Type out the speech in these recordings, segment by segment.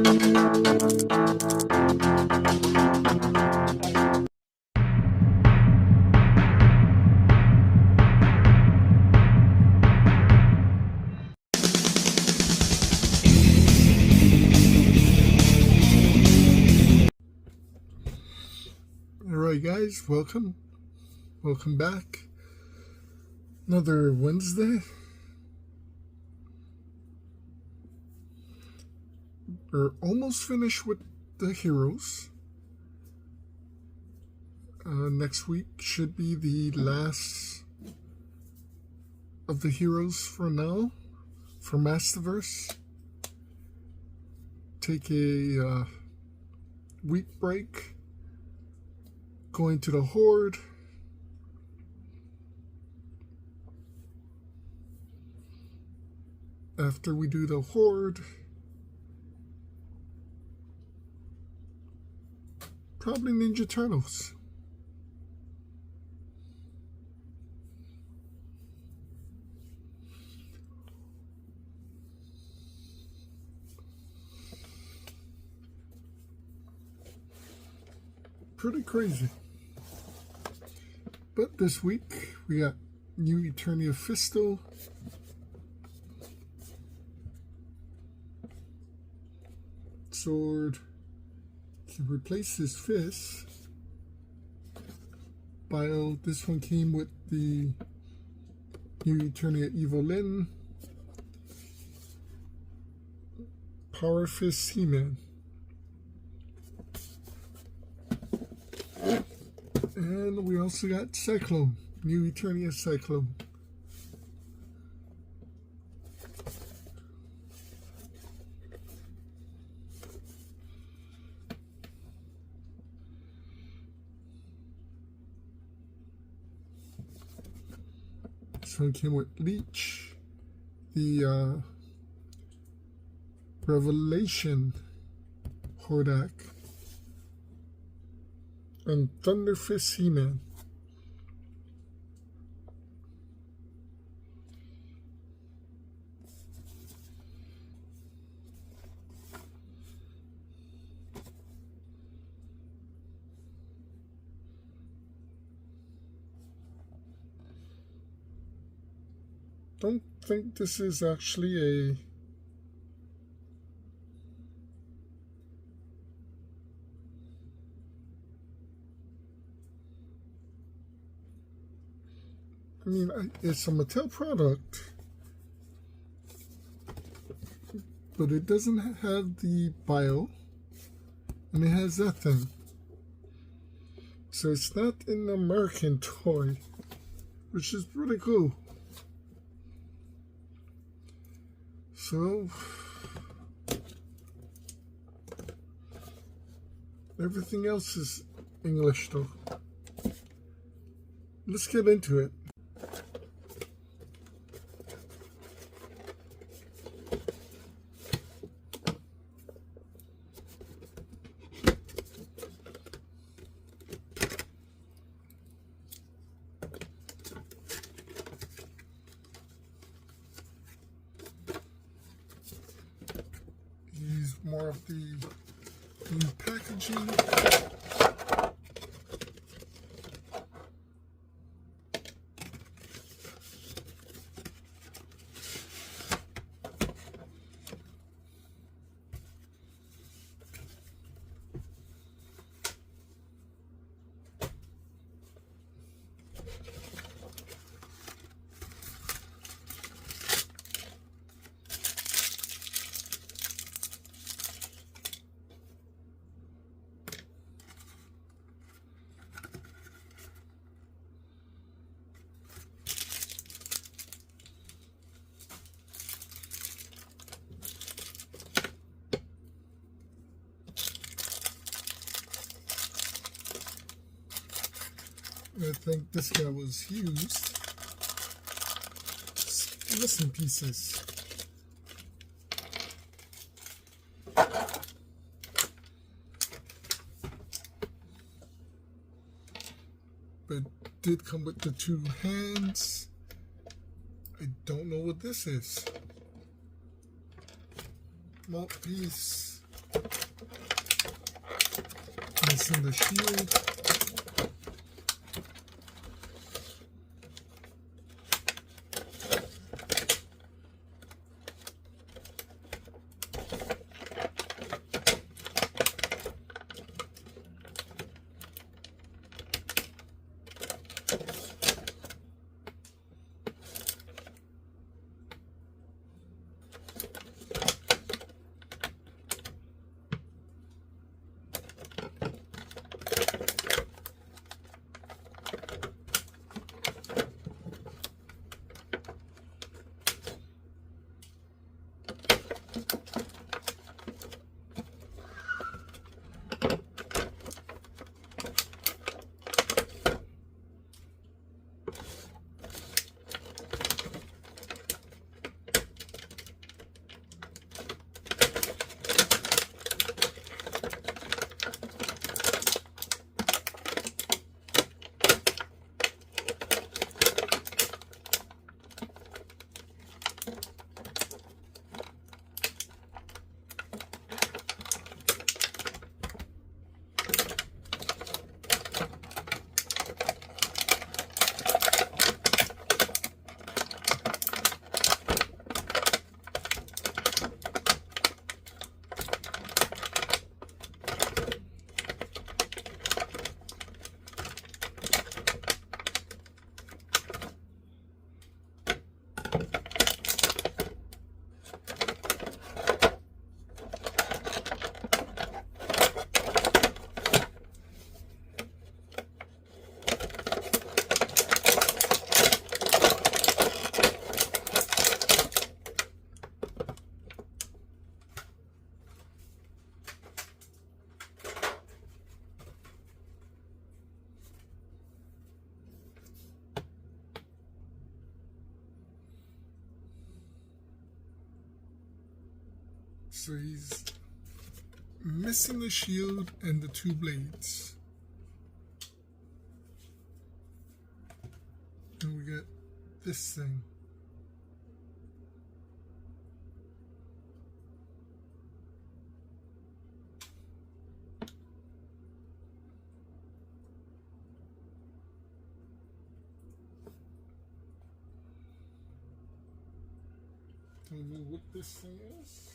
Alright guys, welcome back. Another Wednesday. We're almost finished with the heroes. Next week should be the last of the heroes for now, for Masterverse. Take a week break. Going to the Horde. After we do the Horde, probably Ninja Turtles. Pretty crazy. But this week we got new Masterverse Fisto, sword can replace his fist. Bio, this one came with the new Eternia Evelyn, Power Fist He-Man. And we also got Syklone, new Eternia Syklone. This one came with Leech, the Revelation Hordak, and Thunder Fist He-Man. Don't think this is actually a it's a Mattel product, but it doesn't have the bio, and it has that thing. So it's not an American toy, which is pretty cool. So everything else is English though. Let's get into it. Use more of the new packaging. I think this guy was used. Missing pieces. But did come with the two hands. I don't know what this is. Mouthpiece. missing the shield. So he's missing the shield and the two blades. And we got this thing. Don't know what this thing is.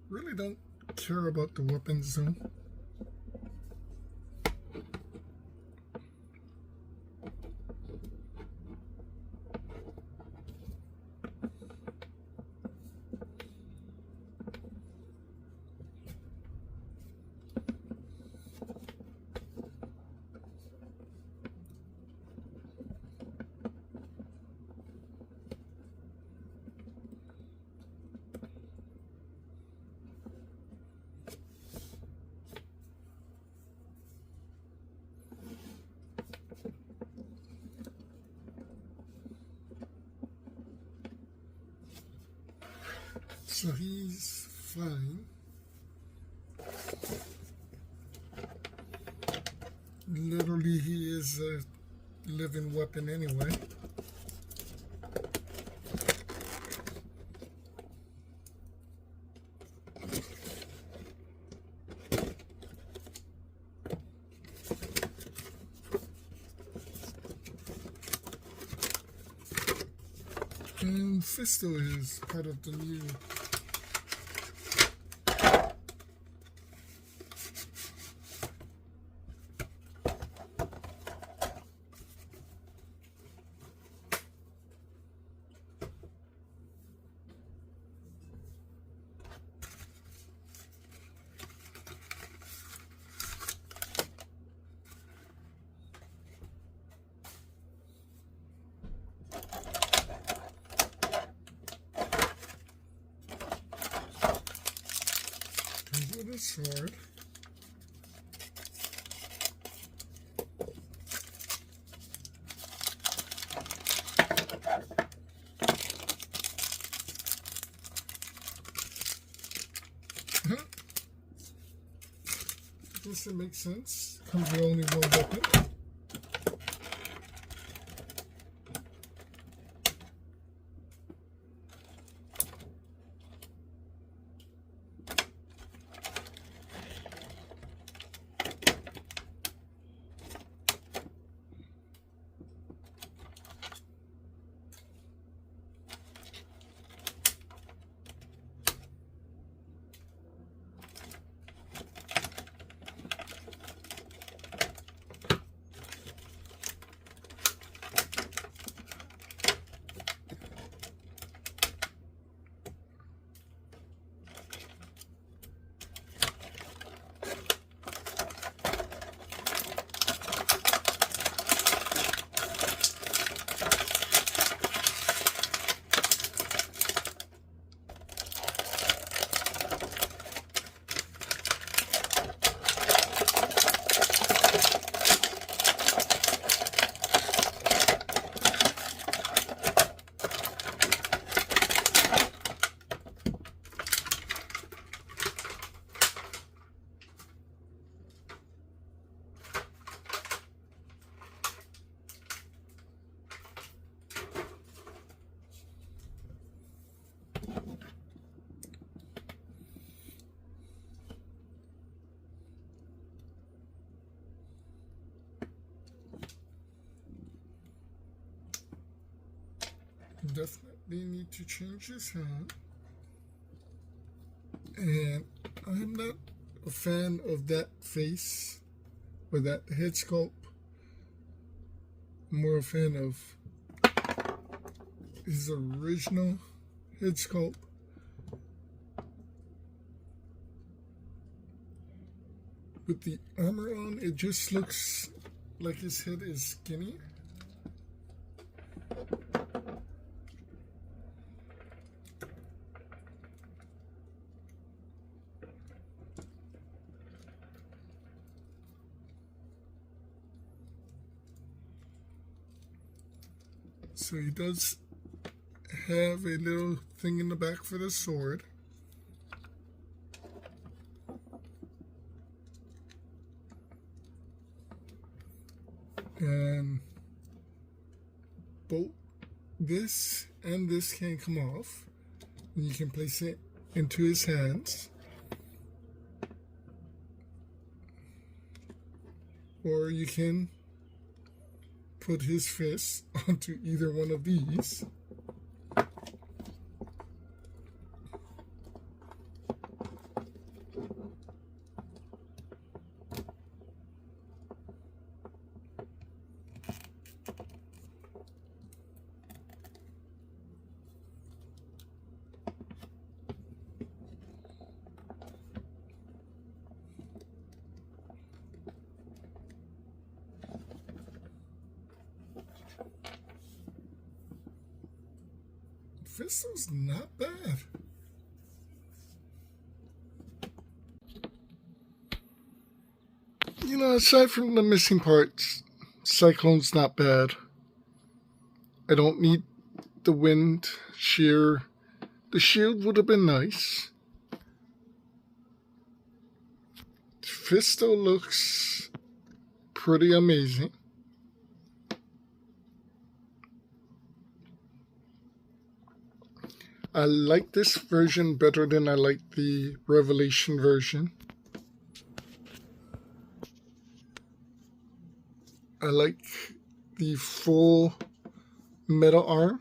Really don't care about the weapons though. So he's fine. Literally, he is a living weapon anyway. And Fisto is part of the new with a sword. I guess it makes sense. Comes with only one weapon. Definitely need to change his hand. And I'm not a fan of that face or that head sculpt. I'm more a fan of his original head sculpt. With the armor on, it just looks like his head is skinny. So he does have a little thing in the back for the sword. And both this and this can come off. And you can place it into his hands. Or you can put his fist onto either one of these. Fisto's not bad. You know, aside from the missing parts, Syklone's not bad. I don't need the wind shear. The shield would have been nice. Fisto looks pretty amazing. I like this version better than I like the Revelation version. I like the full metal arm.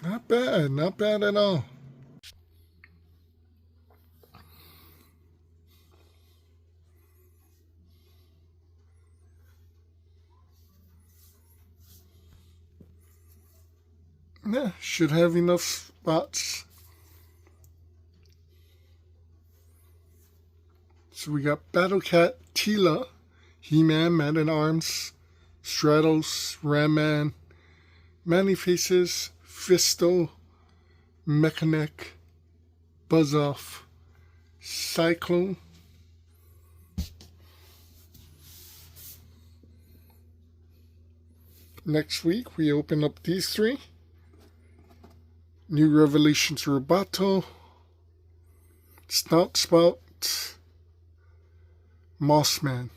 Not bad at all. Yeah, should have enough spots. So we got Battle Cat, Tila, He-Man, Man-at-Arms, Stratos, Ram-Man, Man-E-Faces, Fisto, Mechanic, Buzz-Off, Syklone, next week we open up these three. New Revelations Roboto, Snout Spout, Mossman.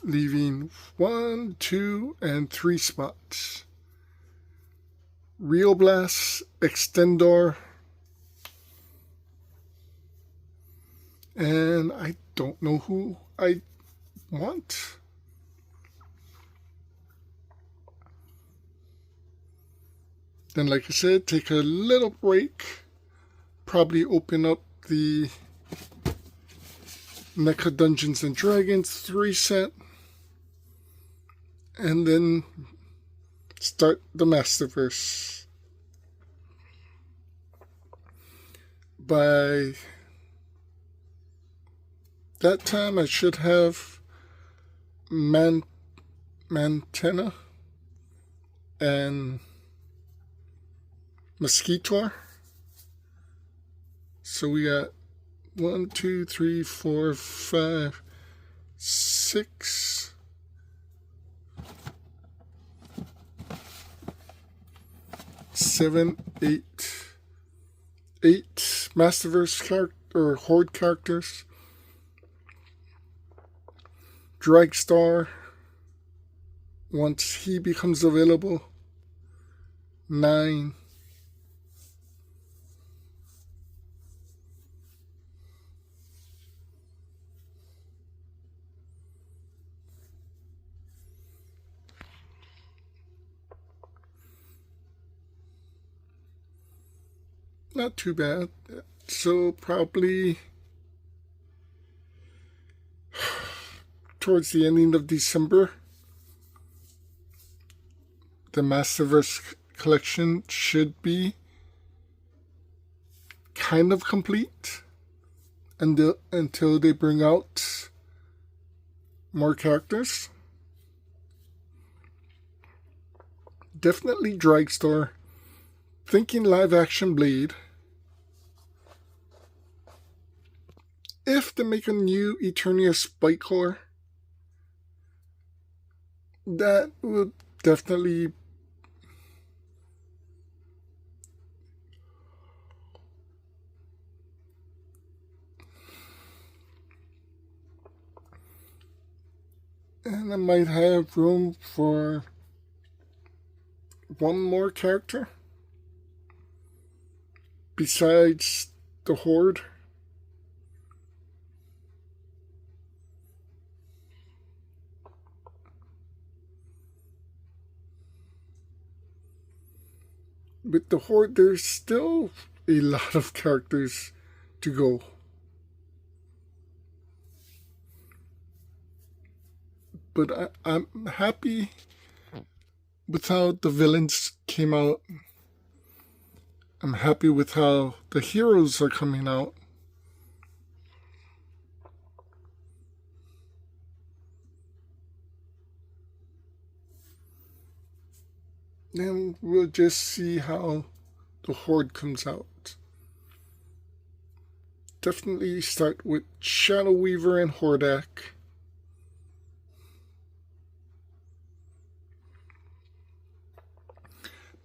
Leaving 1, 2, and 3 spots. Real Blast, Extendor, and I don't know who I want. Then, like I said, take a little break. Probably open up the NECA Dungeons and Dragons 3 set. And then start the Masterverse. By that time, I should have Mantena and Mosquitor. So we got 1, 2, 3, 4, 5, 6, 7, 8 Masterverse or Horde characters. Dragstar, once he becomes available. 9. Not too bad. So probably towards the ending of December, the Masterverse collection should be kind of complete until they bring out more characters. Definitely Dragstar. Thinking live action Blade. If they make a new Eternia Spike Core, that would definitely and I might have room for one more character besides the Horde. With the Horde, there's still a lot of characters to go. But I'm happy with how the villains came out. I'm happy with how the heroes are coming out. And we'll just see how the Horde comes out. Definitely start with Shadow Weaver and Hordak.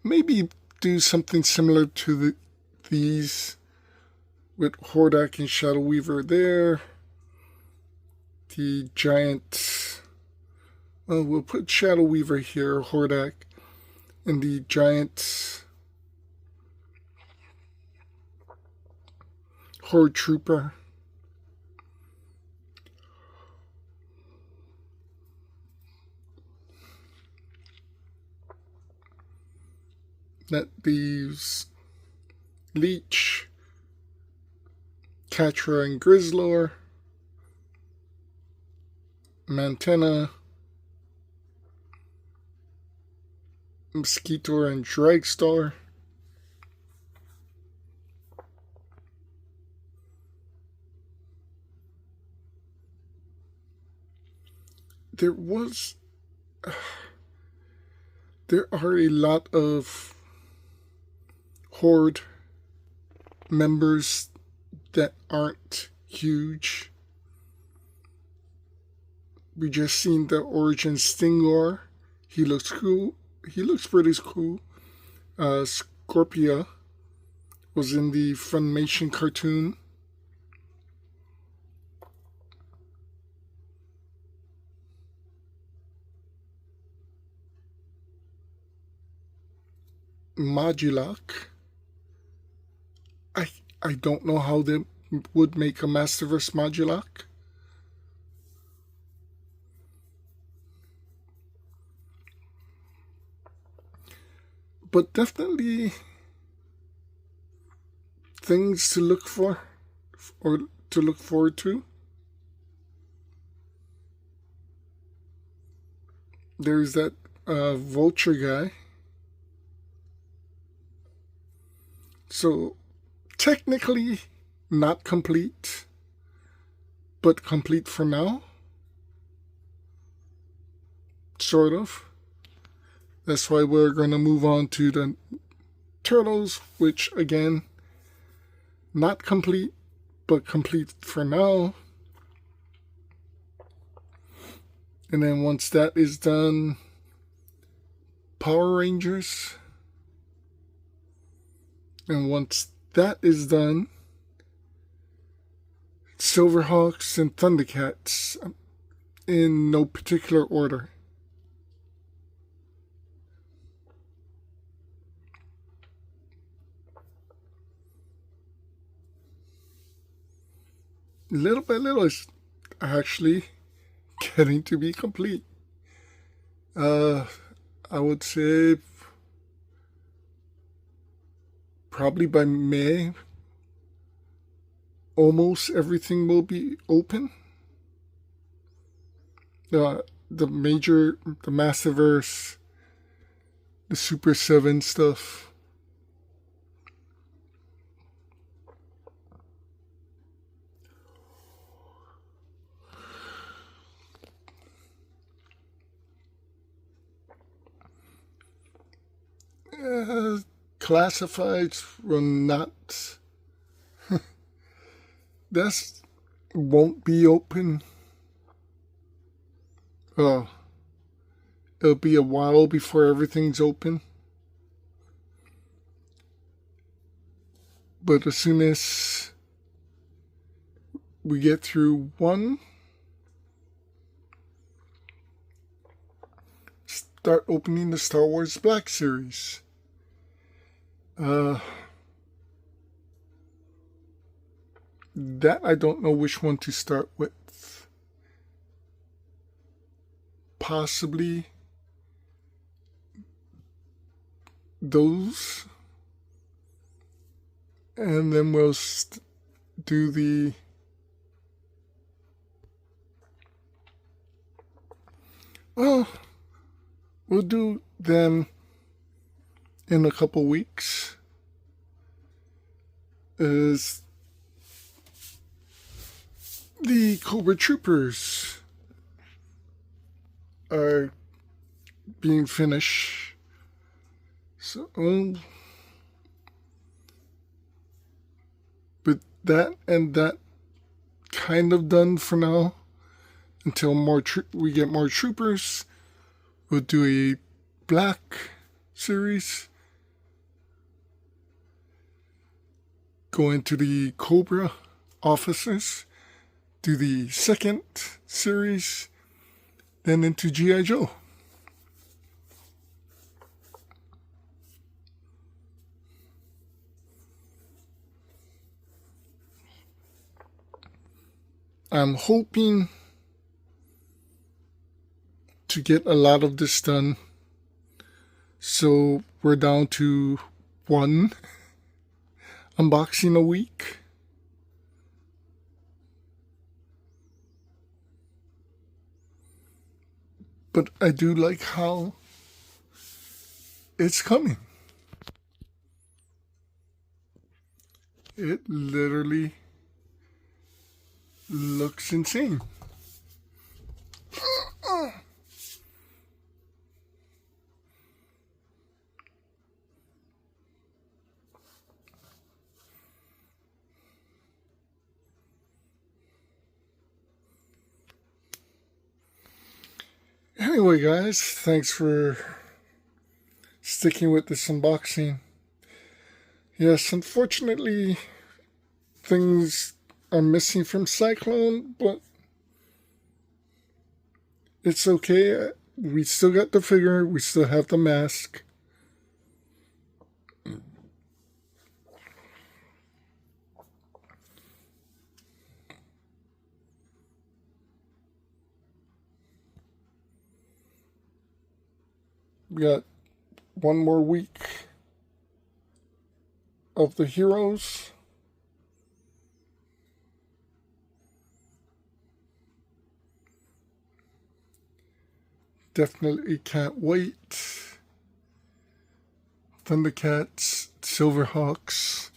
Maybe do something similar to these with Hordak and Shadow Weaver there. The giant... Well, we'll put Shadow Weaver here, Hordak, and the giant Horde Trooper. That leaves Leech, Catra and Grizzlor, Mantena, Mosquito and Dragstar, there are a lot of Horde members that aren't huge. We just seen the Origin Stingor. He looks cool. He looks pretty cool. Scorpia was in the Funimation cartoon. Modulok. I don't know how they would make a Masterverse Modulok. But definitely things to look for or to look forward to. There's that Vulture guy. So technically not complete, but complete for now. Sort of. That's why we're going to move on to the Turtles, which again, not complete, but complete for now. And then once that is done, Power Rangers. And once that is done, Silverhawks and Thundercats, in no particular order. Little by little, it's actually getting to be complete. I would say probably by May, almost everything will be open. The Masterverse, the Super 7 stuff. Classifieds will not. That won't be open. It'll be a while before everything's open. But as soon as we get through one, start opening the Star Wars Black Series. That I don't know which one to start with. Possibly those. And then we'll do the we'll do them in a couple weeks. Is the Cobra Troopers are being finished. So, but that and that kind of done for now. Until we get more troopers, we'll do a Black series. Go into the Cobra officers. Do the second series. Then into G.I. Joe. I'm hoping to get a lot of this done So we're down to one unboxing a week. But I do like how it's coming. It literally looks insane. Anyway, guys, thanks for sticking with this unboxing. Yes, unfortunately, things are missing from Syklone, but it's okay. We still got the figure. We still have the mask. We got one more week of the heroes. Definitely can't wait. Thundercats, Silverhawks.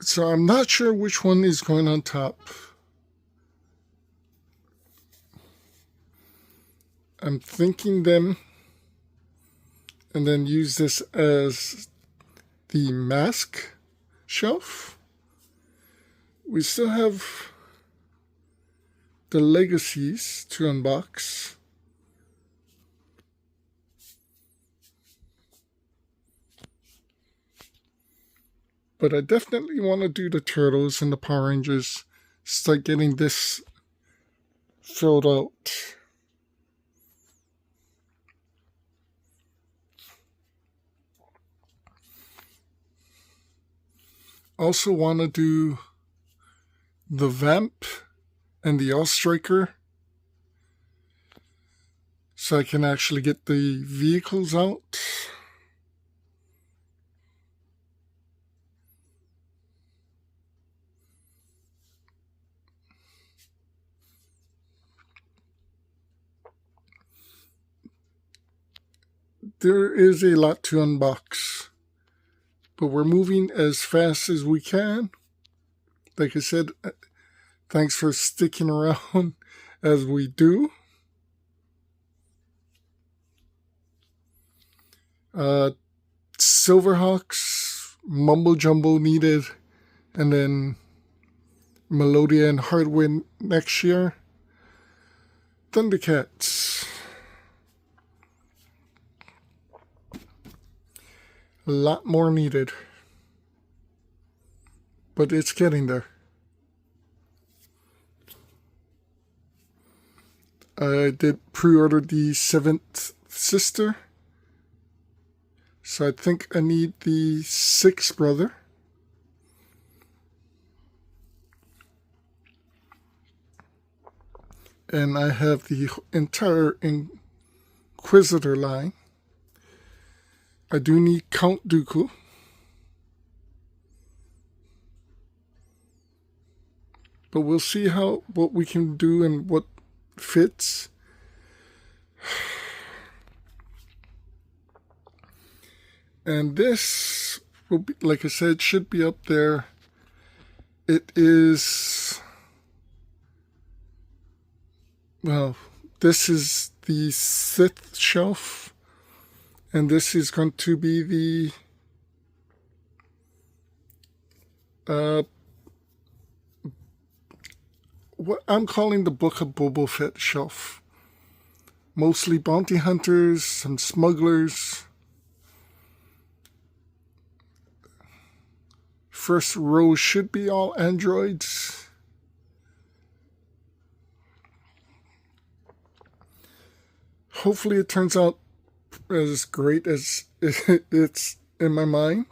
So I'm not sure which one is going on top. I'm thinking them, and then use this as the mask shelf. We still have the legacies to unbox. But I definitely want to do the Turtles and the Power Rangers. Start getting this filled out. Also want to do the Vamp and the All-Striker, so I can actually get the vehicles out. There is a lot to unbox, but we're moving as fast as we can. Like I said, thanks for sticking around as we do. Silverhawks, Mumbo Jumbo needed, and then Melodia and Hardwind next year. Thundercats. A lot more needed, but it's getting there. I did pre-order the 7th sister, so I think I need the 6th brother. And I have the entire Inquisitor line. I do need Count Dooku. But we'll see what we can do and what fits. And this will be, like I said, should be up there. It is, well, this is the Sith shelf, and this is going to be the what I'm calling the Book of Boba Fett shelf. Mostly bounty hunters, some smugglers. First row should be all androids. Hopefully it turns out as great as it's in my mind.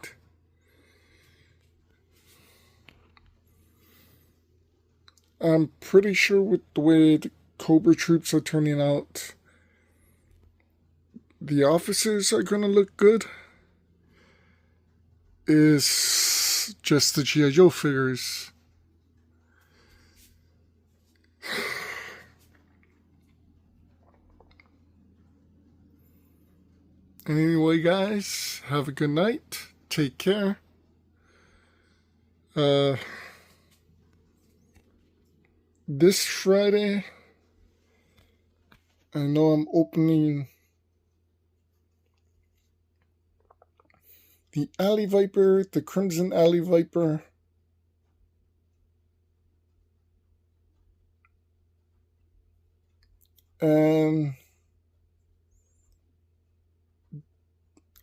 I'm pretty sure with the way the Cobra troops are turning out, the officers are going to look good is just the G.I. Joe figures. Anyway, guys, have a good night. Take care. This Friday, I know I'm opening the Alley Viper, the Crimson Alley Viper, and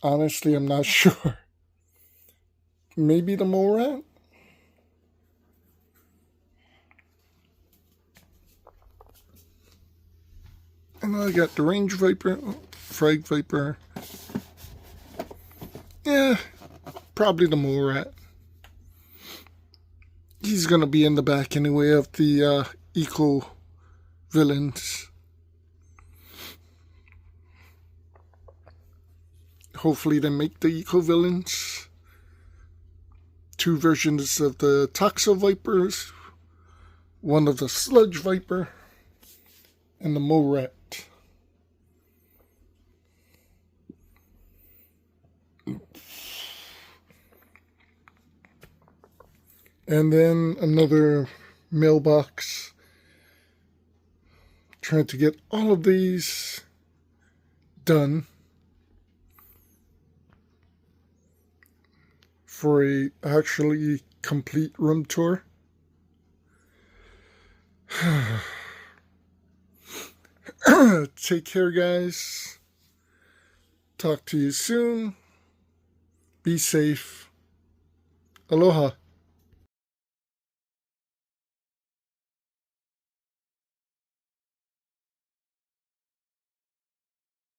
honestly, I'm not sure. Maybe the Mole Rat? And I got the Range Viper, Frag Viper. Yeah, probably the Mole Rat. He's gonna be in the back anyway of the Eco villains. Hopefully they make the Eco villains. 2 versions of the Toxo Vipers, 1 of the Sludge Viper, and the Mole Rat. And then another mailbox. Trying to get all of these done for a actually complete room tour. Take care, guys. Talk to you soon. Be safe. Aloha.